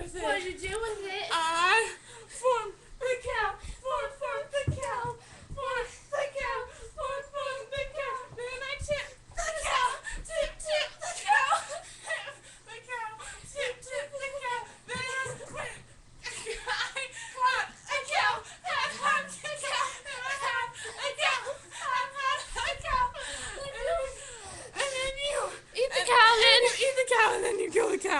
with it? What did you do with it? I formed the cow. Formed the cow. Formed the cow. Formed the cow. Then I tipped the cow. Tip the cow. Tip the cow. Tip the cow. Then I went. I had a cow. Had a cow. And I had a cow. Had a cow. And then you Eat the cow, then. eat the cow and then you kill the cow.